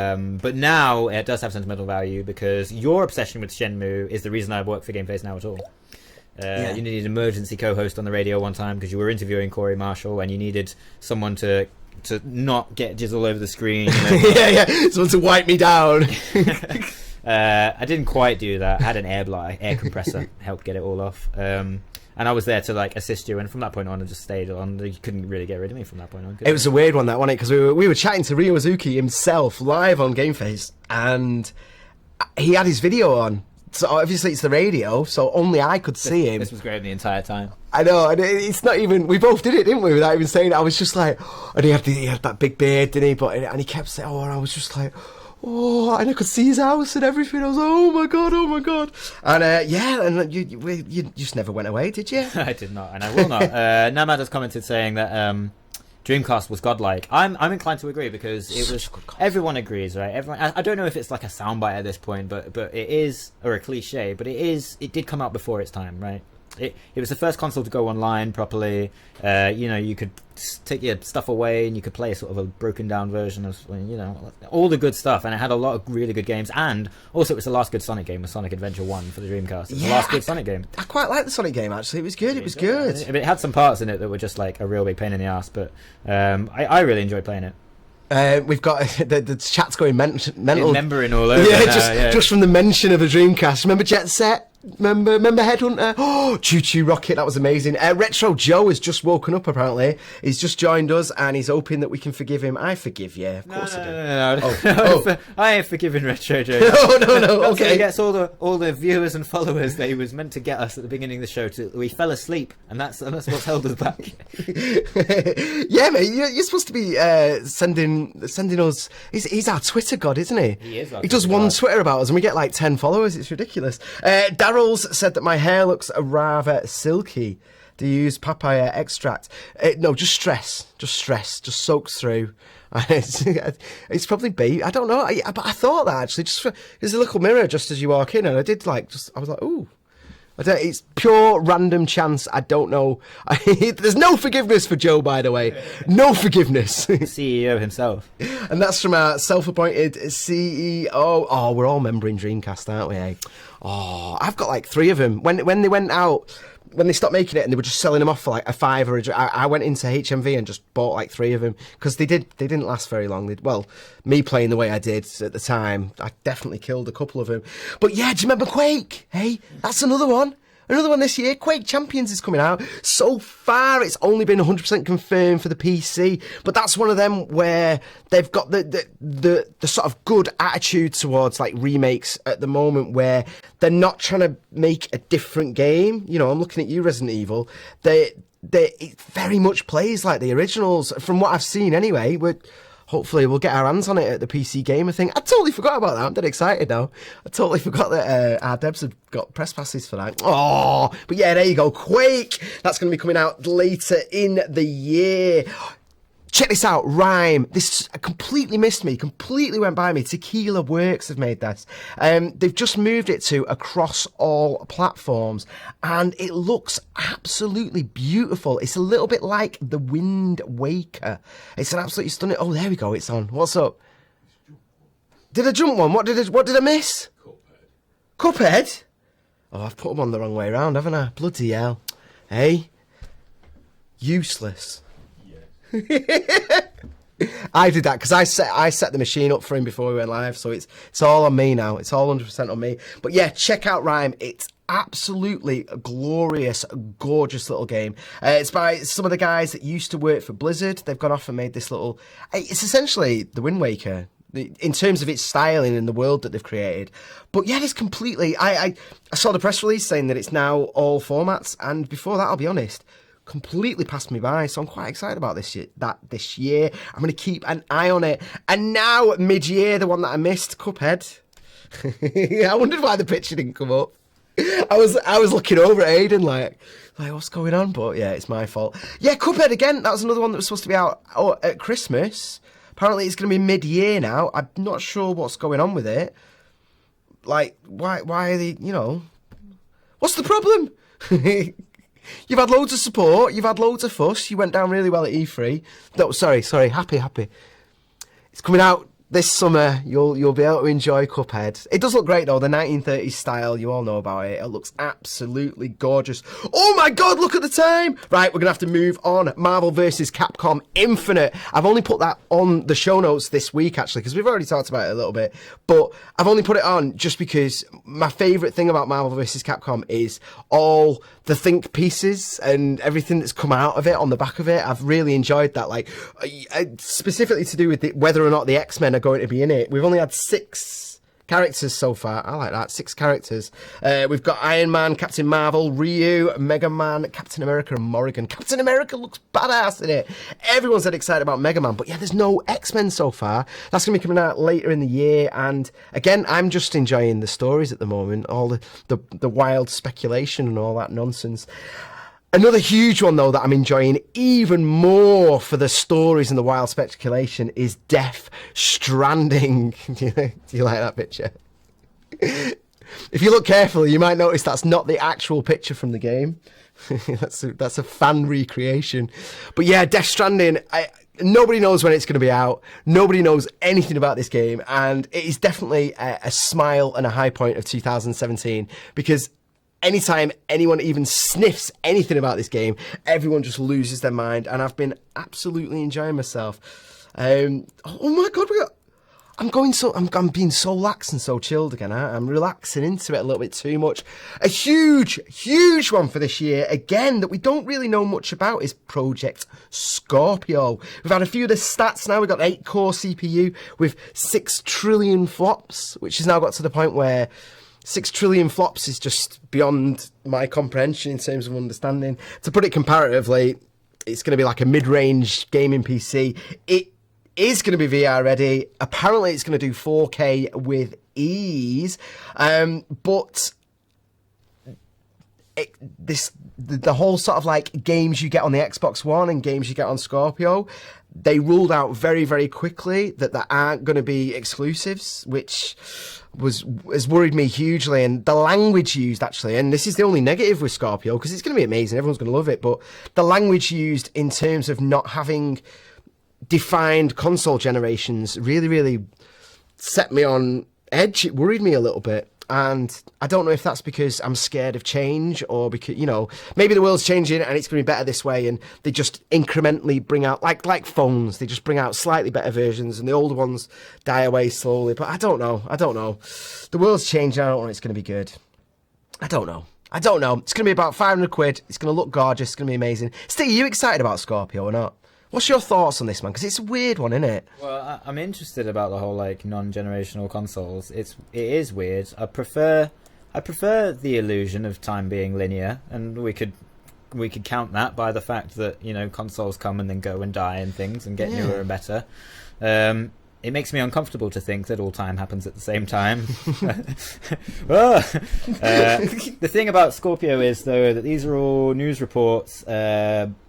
now it does have sentimental value because your obsession with Shenmue is the reason I work for GameFace now at all. You needed an emergency co-host on the radio one time because you were interviewing Corey Marshall and you needed someone to not get jizz all over the screen. yeah, someone to wipe me down. I didn't quite do that. I had an air compressor, helped get it all off. And I was there to like assist you, and from that point on, I just stayed on. You couldn't really get rid of me from that point on. It was a weird one, that wasn't it? Because we were chatting to Ryozuki himself live on GameFace, and he had his video on. So obviously it's the radio, so only I could see him. This was Graham the entire time. I know, and it's not even. We both did it, didn't we? Without even saying it. I was just like, and he had that big beard, didn't he? And he kept saying, and I was just like. Oh, and I could see his house and everything. I was like, oh my god. And and you just never went away, did you? I did not, and I will not. Namad has commented saying that Dreamcast was godlike. I'm inclined to agree because it was. Everyone agrees, right? Everyone. I don't know if it's like a soundbite at this point, but it is, or a cliche, but it is. It did come out before its time, right? It was the first console to go online properly. You could take your stuff away and you could play a sort of a broken down version of, all the good stuff. And it had a lot of really good games. And also it was the last good Sonic game, with Sonic Adventure 1 for the Dreamcast. It was the last good Sonic game. I quite like the Sonic game, actually. It was good. It was good. It had some parts in it that were just like a real big pain in the ass. But I really enjoyed playing it. We've got the chat's going mental. Remembering all over. Just from the mention of the Dreamcast. Remember Jet Set? Remember Headhunter? Oh, Choo Choo Rocket, that was amazing. Retro Joe has just woken up, apparently. He's just joined us, and he's hoping that we can forgive him. I forgive you, of course I do. No. I ain't forgiving Retro Joe. No, okay. He gets all the viewers and followers that he was meant to get us at the beginning of the show. We fell asleep, and that's what's held us back. Yeah, mate, you're supposed to be sending us... He's our Twitter god, isn't he? He is. He does one Twitter about us, and we get like 10 followers. It's ridiculous. Daryl's said that my hair looks rather silky. Do you use papaya extract? No, just stress. Just soaks through. It's probably baby. I don't know. But I thought that actually. There's a little mirror just as you walk in, and I was like, ooh. It's pure random chance. I don't know. There's no forgiveness for Joe, by the way. No forgiveness. CEO himself. And that's from our self-appointed CEO. Oh, we're all membering Dreamcast, aren't we? Eh? Oh, I've got like 3 of them. When they went out when they stopped making it and they were just selling them off for like a £5, I went into HMV and just bought like 3 of them because they didn't last very long. Well, me playing the way I did at the time, I definitely killed a couple of them. But yeah, do you remember Quake? Hey, that's another one. Another one this year. Quake Champions is coming out. So far, it's only been 100% confirmed for the PC, but that's one of them where they've got the sort of good attitude towards like remakes at the moment, where they're not trying to make a different game. You know, I'm looking at you, Resident Evil. It very much plays like the originals, from what I've seen anyway. Hopefully we'll get our hands on it at the PC Gamer thing. I totally forgot about that. I'm dead excited now. I totally forgot that our devs have got press passes for that. Oh, but yeah, there you go. Quake. That's going to be coming out later in the year. Check this out, RIME. This completely missed me, completely went by me. Tequila Works have made this. They've just moved it to across all platforms, and it looks absolutely beautiful. It's a little bit like The Wind Waker. It's an absolutely stunning... Oh, there we go, it's on. What's up? Did I jump one? What did I miss? Cuphead? Oh, I've put them on the wrong way around, haven't I? Bloody hell. Hey? Useless. I did that because I set the machine up for him before we went live, so it's all on me now. It's all 100% on me. But yeah, check out RIME. It's absolutely a glorious, gorgeous little game. It's by some of the guys that used to work for Blizzard. They've gone off and made this little... It's essentially the Wind Waker in terms of its styling and the world that they've created. But yeah, it's completely... I saw the press release saying that it's now all formats, and before that, I'll be honest, completely passed me by, so I'm quite excited about this year. I'm going to keep an eye on it. And now, mid-year, the one that I missed, Cuphead. I wondered why the picture didn't come up. I was looking over at Aiden like what's going on? But yeah, it's my fault. Yeah, Cuphead again. That was another one that was supposed to be out at Christmas. Apparently, it's going to be mid-year now. I'm not sure what's going on with it. Like, why are they? You know, what's the problem? You've had loads of support, you've had loads of fuss, you went down really well at E3. No, sorry, happy. It's coming out this summer. You'll be able to enjoy Cuphead. It does look great though, the 1930s style, you all know about it. It looks absolutely gorgeous. Oh my god, look at the time! Right, we're gonna have to move on. Marvel vs. Capcom Infinite. I've only put that on the show notes this week actually, because we've already talked about it a little bit, but I've only put it on just because my favourite thing about Marvel vs. Capcom is all the think pieces and everything that's come out of it on the back of it. I've really enjoyed that, like specifically to do with whether or not the X-Men are going to be in it. We've only had 6 characters so far. I like that, 6 characters. We've got Iron Man, Captain Marvel, Ryu, Mega Man, Captain America, and Morrigan. Captain America looks badass in it. Everyone's dead excited about Mega Man, but yeah, there's no X-Men so far. That's going to be coming out later in the year, and again, I'm just enjoying the stories at the moment, all the wild speculation and all that nonsense. Another huge one, though, that I'm enjoying even more for the stories and the wild speculation is Death Stranding. Do you like that picture? If you look carefully, you might notice that's not the actual picture from the game. That's a fan recreation. But yeah, Death Stranding, nobody knows when it's going to be out. Nobody knows anything about this game. And it is definitely a smile and a high point of 2017, because anytime anyone even sniffs anything about this game, everyone just loses their mind, and I've been absolutely enjoying myself. Oh my god, I'm being so lax and so chilled again. I'm relaxing into it a little bit too much. A huge one for this year, again, that we don't really know much about is Project Scorpio. We've had a few of the stats now. We've got an 8-core CPU with 6 trillion flops, which has now got to the point where 6 trillion flops is just beyond my comprehension in terms of understanding. To put it comparatively, it's going to be like a mid-range gaming PC. It is going to be VR ready. Apparently, it's going to do 4K with ease. But the whole sort of like games you get on the Xbox One and games you get on Scorpio, they ruled out very, very quickly that there aren't going to be exclusives, which has worried me hugely. And the language used, actually, and this is the only negative with Scorpio, because it's going to be amazing, everyone's going to love it, but the language used in terms of not having defined console generations really, really set me on edge. It worried me a little bit. And I don't know if that's because I'm scared of change or because, you know, maybe the world's changing and it's going to be better this way, and they just incrementally bring out, like phones, they just bring out slightly better versions and the older ones die away slowly. But I don't know. The world's changing. I don't know if it's going to be good. I don't know. It's going to be about 500 quid. It's going to look gorgeous. It's going to be amazing. Steve, are you excited about Scorpio or not? What's your thoughts on this, man? Because it's a weird one, isn't it? Well, I'm interested about the whole like non-generational consoles. It is weird. I prefer the illusion of time being linear, and we could count that by the fact that, you know, consoles come and then go and die and things and get newer and better. It makes me uncomfortable to think that all time happens at the same time. Well, the thing about Scorpio is, though, that these are all news reports,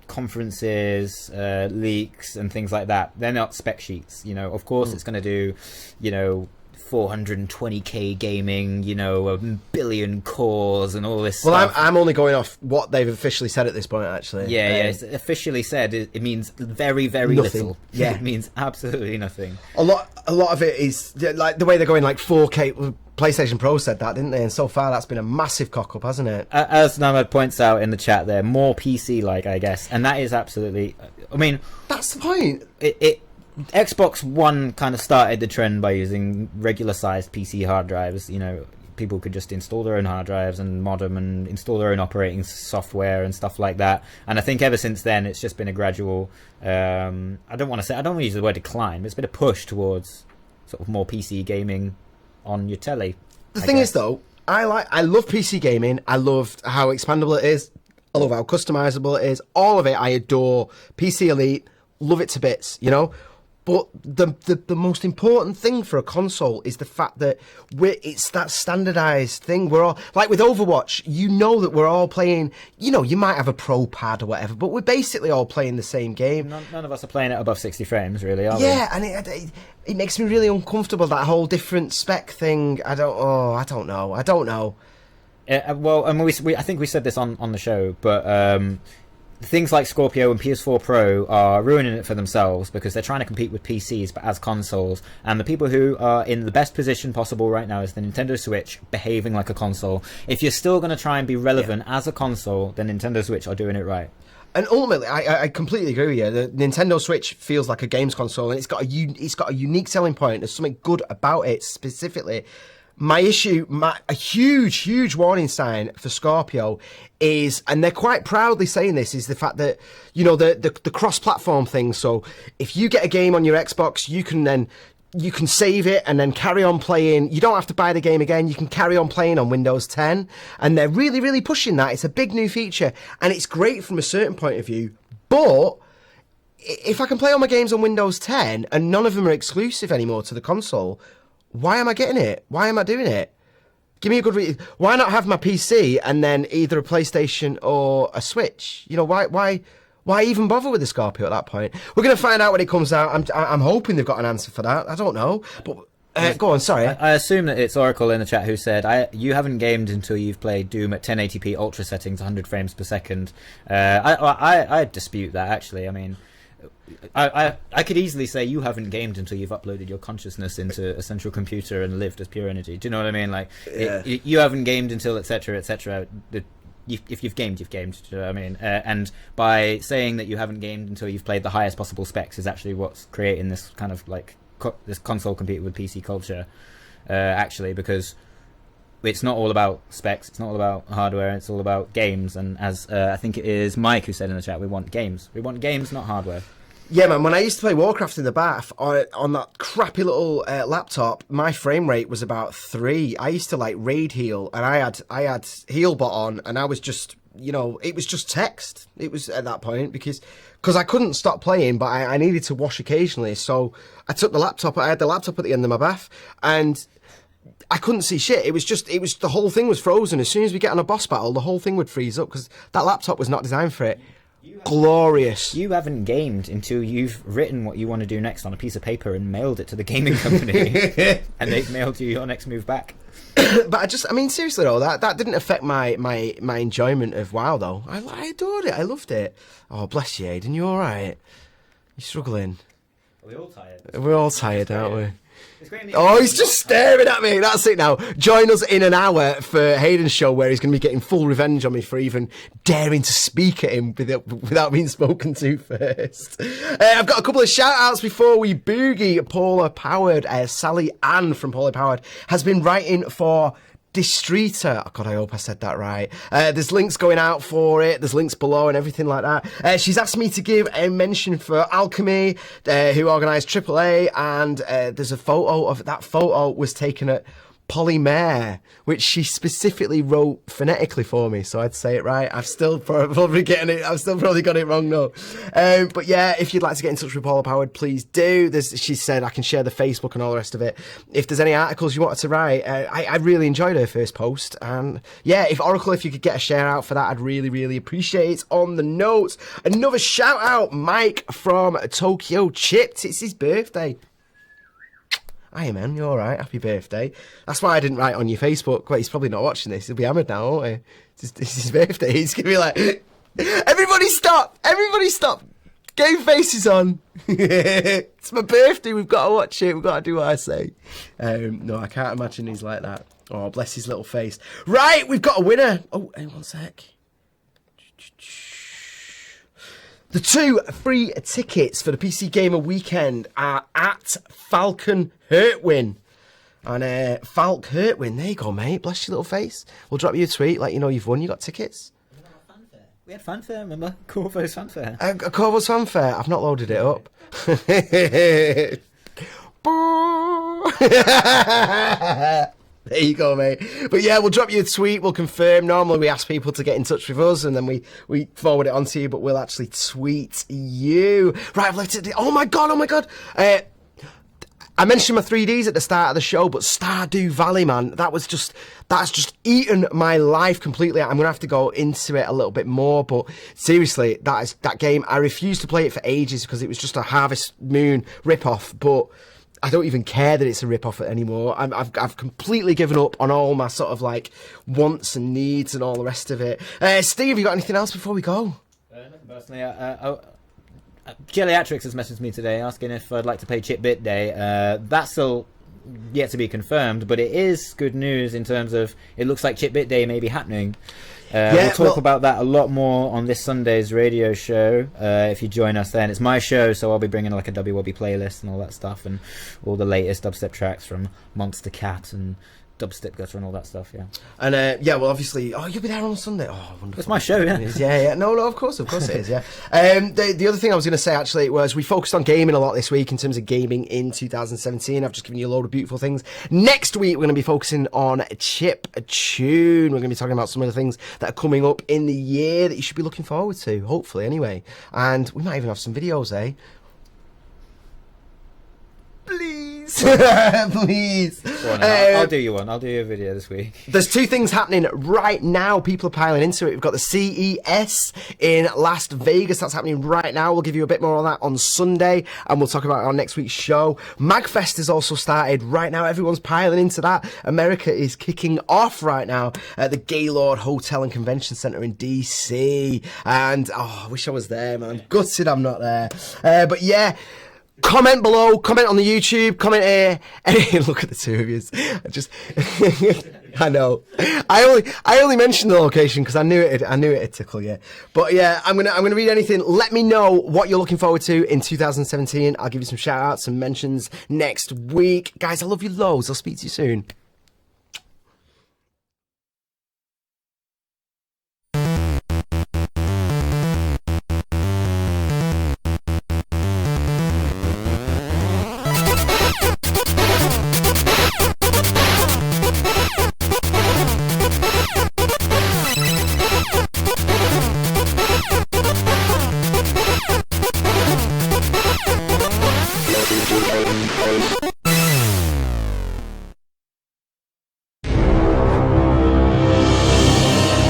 conferences, leaks and things like that. They're not spec sheets. You know, of course it's going to do, you know, 420k gaming, you know, 1 billion cores and all this stuff. I'm only going off what they've officially said at this point, actually. Yeah, it's officially said. It means very, very nothing. little. Yeah. It means absolutely nothing. A lot of it is like the way they're going, like 4K. PlayStation Pro said that, didn't they? And so far, that's been a massive cock-up, hasn't it? As Namad points out in the chat there, more PC-like, I guess. And that is absolutely... I mean... That's the point. Xbox One kind of started the trend by using regular-sized PC hard drives. You know, people could just install their own hard drives and mod them and install their own operating software and stuff like that. And I think ever since then, it's just been a gradual... I don't want to use the word decline, but it's been a push towards sort of more PC gaming on your telly. The thing is, though, I love PC gaming. I love how expandable it is. I love how customizable it is. All of it, I adore. PC Elite, love it to bits, you know? But the most important thing for a console is the fact that it's that standardized thing. We're all, like with Overwatch, you know that we're all playing, you know, you might have a pro pad or whatever, but we're basically all playing the same game. None of us are playing it above 60 frames, really, are we? Yeah, and it makes me really uncomfortable, that whole different spec thing. I don't know. Well, and I think we said this on the show, but things like Scorpio and PS4 Pro are ruining it for themselves because they're trying to compete with PCs but as consoles, and the people who are in the best position possible right now is the Nintendo Switch behaving like a console. If you're still going to try and be relevant as a console, then Nintendo Switch are doing it right. And ultimately, I completely agree with you. The Nintendo Switch feels like a games console, and it's got a unique selling point. There's something good about it specifically. My issue, a huge warning sign for Scorpio is, and they're quite proudly saying this, is the fact that, you know, the cross-platform thing. So if you get a game on your Xbox, you can save it and then carry on playing. You don't have to buy the game again. You can carry on playing on Windows 10. And they're really, really pushing that. It's a big new feature, and it's great from a certain point of view. But if I can play all my games on Windows 10 and none of them are exclusive anymore to the console, why am I getting it? Why am I doing it? Give me a good reason. Why not have my PC and then either a PlayStation or a Switch? You know, why even bother with the Scorpio at that point? We're going to find out when it comes out. I'm hoping they've got an answer for that. I don't know. But go on, sorry. I assume that it's Oracle in the chat who said, you haven't gamed until you've played Doom at 1080p ultra settings, 100 frames per second. I dispute that, actually. I mean... I could easily say you haven't gamed until you've uploaded your consciousness into a central computer and lived as pure energy. Do you know what I mean? Like, you haven't gamed until etc. etc. If you've gamed, you've gamed. Do you know what I mean? And by saying that you haven't gamed until you've played the highest possible specs is actually what's creating this kind of like this console competing with PC culture. Actually, because it's not all about specs, it's not all about hardware, it's all about games. And as I think it is Mike who said in the chat, we want games. We want games, not hardware. Yeah, man, when I used to play Warcraft in the bath on that crappy little laptop, my frame rate was about 3. I used to like raid heal, and I had Healbot on, and I was just, you know, it was just text. It was at that point because I couldn't stop playing, but I needed to wash occasionally. So I took the laptop. I had the laptop at the end of my bath, and I couldn't see shit. It was the whole thing was frozen. As soon as we get on a boss battle, the whole thing would freeze up because that laptop was not designed for it. Glorious. You haven't gamed until you've written what you want to do next on a piece of paper and mailed it to the gaming company, and they've mailed you your next move back. But I mean, seriously though, that didn't affect my enjoyment of WoW though. I adored it. I loved it. Oh, bless you, Aidan. You all right? You struggling? Are we all tired? We're all tired, aren't we? Oh, he's just staring at me. That's it now. Join us in an hour for Hayden's show where he's going to be getting full revenge on me for even daring to speak at him without being spoken to first. I've got a couple of shout-outs before we boogie. Paula Powered, Sally Ann from Paula Powered has been writing for DISTRITA. Oh God, I hope I said that right. There's links going out for it. There's links below and everything like that. She's asked me to give a mention for Alchemy, who organised AAA, and there's a photo of that photo was taken at Polymere, which she specifically wrote phonetically for me, so I'd say it right. I've still probably got it wrong though. But yeah, if you'd like to get in touch with Paula Powered, please do. She said I can share the Facebook and all the rest of it. If there's any articles you wanted to write, I really enjoyed her first post, and yeah, if Oracle, if you could get a share out for that, I'd really appreciate it. On the notes, another shout out, Mike from Tokyo Chipped. It's his birthday. Hiya, man, you alright? Happy birthday. That's why I didn't write on your Facebook. Well, he's probably not watching this. He'll be hammered now, won't he? It's his birthday. He's going to be like, everybody stop! Everybody stop! GameFace is on. It's my birthday. We've got to watch it. We've got to do what I say. No, I can't imagine he's like that. Oh, bless his little face. Right, we've got a winner. Oh, hang on one sec. The 2 free tickets for the PC Gamer weekend are at Falcon Hurtwin. And Falk Hurtwin, there you go, mate. Bless your little face. We'll drop you a tweet, let you know you've won. You got tickets? We had fanfare, remember? Corvo's fanfare. Corvo's fanfare. I've not loaded it up. There you go, mate. But yeah, we'll drop you a tweet. We'll confirm. Normally we ask people to get in touch with us and then we forward it on to you, but we'll actually tweet you. Right, I've left it. Oh my God. I mentioned my 3Ds at the start of the show, but Stardew Valley, man, that's just eaten my life completely. I'm going to have to go into it a little bit more, but seriously, that game, I refused to play it for ages because it was just a Harvest Moon ripoff, but I don't even care that it's a rip-off anymore. I've completely given up on all my sort of like wants and needs and all the rest of it. Steve, have you got anything else before we go? Nothing personally. Geriatrics has messaged me today asking if I'd like to play Chip Bit Day. That's still yet to be confirmed, but it is good news in terms of it looks like Chip Bit Day may be happening. We'll talk about that a lot more on this Sunday's radio show. If you join us then, it's my show, so I'll be bringing like a WWB playlist and all that stuff, and all the latest dubstep tracks from Monster Cat and Dubstep Gutter and all that stuff. Yeah. And yeah, well, obviously, you'll be there on Sunday. Oh, wonderful! It's my show, yeah. Yeah. No, of course it is. Yeah. The other thing I was going to say actually was we focused on gaming a lot this week in terms of gaming in 2017. I've just given you a load of beautiful things. Next week we're going to be focusing on Chip Tune. We're going to be talking about some of the things that are coming up in the year that you should be looking forward to. Hopefully, anyway. And we might even have some videos, eh? Please. Please. Go on, I'll do you one. I'll do you a video this week. There's 2 things happening right now. People are piling into it. We've got the CES in Las Vegas. That's happening right now. We'll give you a bit more on that on Sunday, and we'll talk about it on next week's show. MagFest has also started right now. Everyone's piling into that. America is kicking off right now at the Gaylord Hotel and Convention Center in DC. And, I wish I was there, man. I'm gutted I'm not there. But yeah, comment below, comment on the YouTube, comment here. Look at the 2 of you. I know. I only mentioned the location because I knew it'd tickle you. But yeah, I'm gonna read anything. Let me know what you're looking forward to in 2017. I'll give you some shout outs and mentions next week. Guys, I love you loads. I'll speak to you soon.